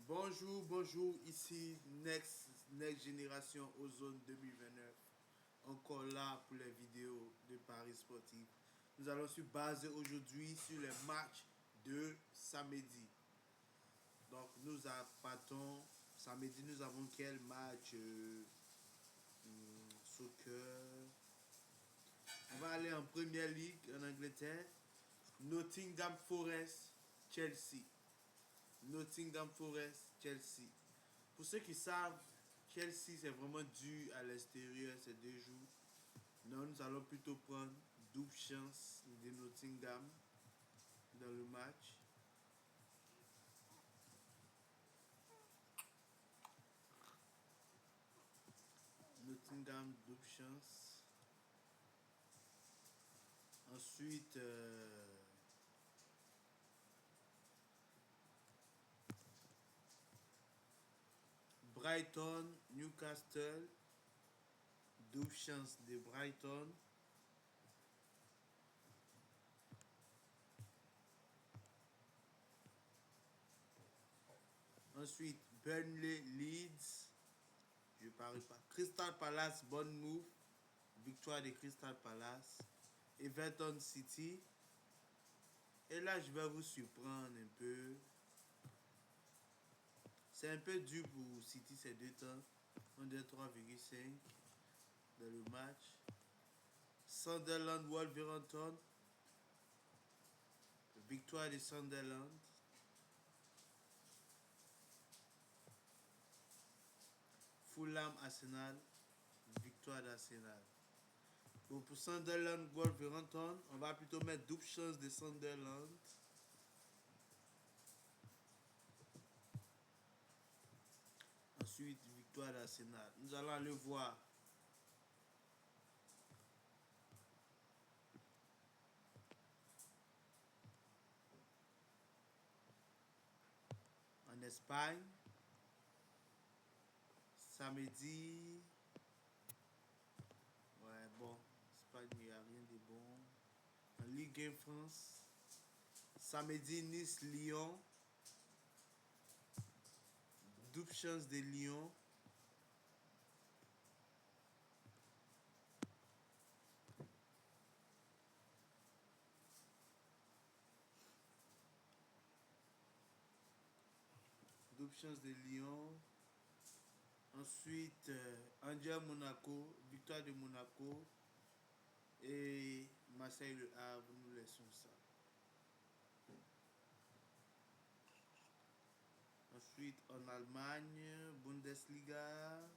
Bonjour, bonjour, ici Next Génération Ozone 2029. Encore là pour les vidéos de Paris Sportif. Nous allons se baser aujourd'hui sur les matchs de samedi. Donc nous partons, samedi nous avons quel match soccer. On va aller en Première Ligue en Angleterre. Nottingham Forest, Chelsea. Nottingham Forest, Chelsea. Pour ceux qui savent, Chelsea c'est vraiment dû à l'extérieur ces 2 jours. Non, nous allons plutôt prendre double chance de Nottingham dans le match. Nottingham, double chance. Ensuite, Brighton, Newcastle, double chance de Brighton. Ensuite, Burnley, Leeds, je parie pas. Crystal Palace, Bournemouth, victoire de Crystal Palace. Everton City. Et là, je vais vous surprendre un peu. C'est un peu dur pour City ces 2 temps. On est 3,5 dans le match. Sunderland, Wolverhampton. Victoire de Sunderland. Fulham, Arsenal. Victoire d'Arsenal. Bon, pour Sunderland, Wolverhampton, on va plutôt mettre double chance de Sunderland. Ensuite, victoire d'Arsenal. Nous allons aller voir. En Espagne. Samedi. Ouais, bon. Espagne, il n'y a rien de bon. En Ligue 1 France. Samedi, Nice, Lyon. Double chance de Lyon. Double chance de Lyon. Ensuite, Angers, Monaco. Victoire de Monaco. Et Marseille, Le Havre. Nous laissons ça. Ensuite, en Allemagne, Bundesliga.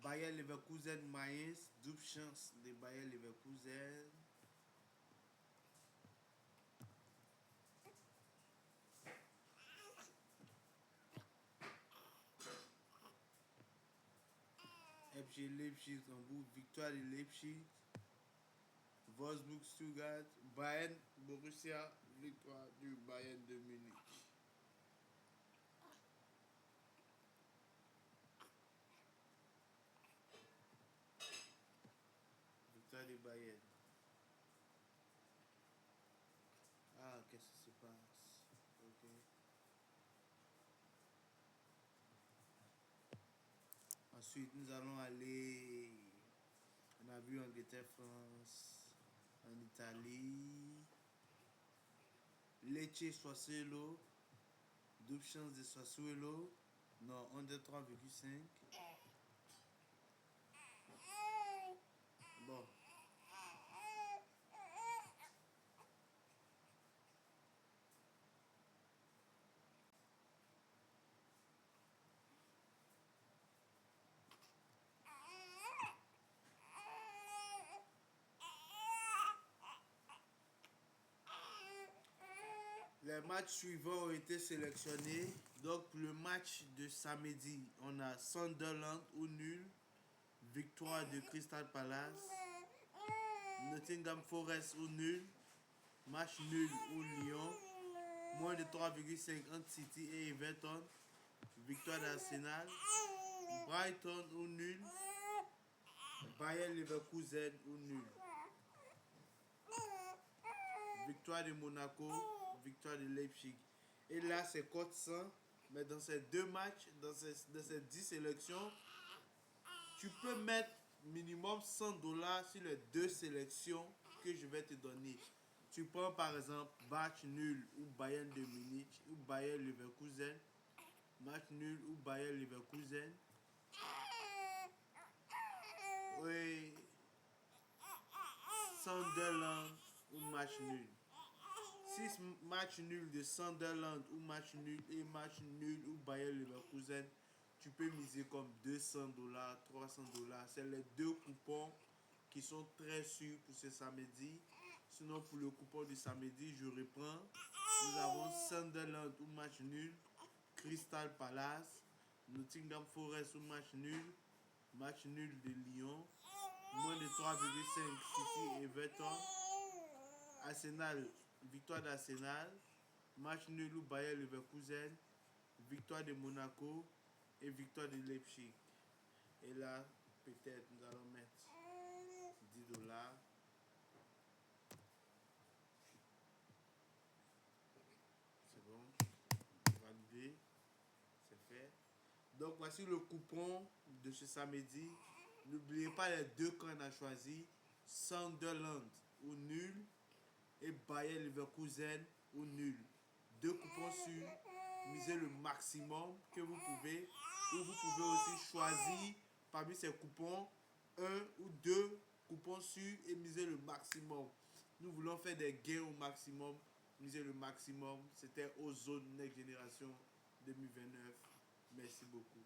Bayer Leverkusen, Mainz. Double chance de Bayer Leverkusen. FC Leipzig, Hambourg. Victoire de Leipzig. Wolfsburg, Stuttgart. Bayern, Borussia. Victoire du Bayern de Munich. Victoire du Bayern. Ah, qu'est-ce qui se passe? Ok. Ensuite, nous allons aller. On a vu Angleterre, France, en Italie. Lecce, Sassuolo. Double chance de Sassuolo. Non, on est 3,5. Bon. Les matchs suivants ont été sélectionnés. Donc, pour le match de samedi, on a Sunderland ou nul. Victoire de Crystal Palace. Nottingham Forest ou nul. Match nul ou Lyon. Moins de 3,5 entre City et Everton. Victoire d'Arsenal. Brighton ou nul. Bayer Leverkusen ou nul. Victoire de Monaco. victoire de Leipzig. Et là, c'est cote 100. Mais dans ces deux matchs, dans ces 10 sélections, tu peux mettre minimum $100 sur les deux sélections que je vais te donner. Tu prends par exemple match nul ou Bayern de Munich ou Bayern Leverkusen, match nul ou Bayern Leverkusen. Oui, Sunderland ou match nul. 6 matchs nuls de Sunderland ou match nul et match nul ou Bayern Leverkusen, tu peux miser comme $200, $300. C'est les deux coupons qui sont très sûrs pour ce samedi. Sinon, pour le coupon du samedi, je reprends. Nous avons Sunderland ou match nul, Crystal Palace, Nottingham Forest ou match nul de Lyon, moins de 3,5 City Everton, Arsenal, victoire d'Arsenal, match nul ou Bayer Leverkusen, victoire de Monaco et victoire de Leipzig. Et là, peut-être nous allons mettre $10. C'est bon, validé, c'est fait. Donc voici le coupon de ce samedi. N'oubliez pas les deux qu'on a choisi, Sunderland ou nul et Bayer Leverkusen ou nul. Deux coupons sûrs, misez le maximum que vous pouvez. Ou vous pouvez aussi choisir parmi ces coupons un ou deux coupons sûrs et miser le maximum. Nous voulons faire des gains au maximum, miser le maximum. C'était Ozone Next Generation 2029. Merci beaucoup.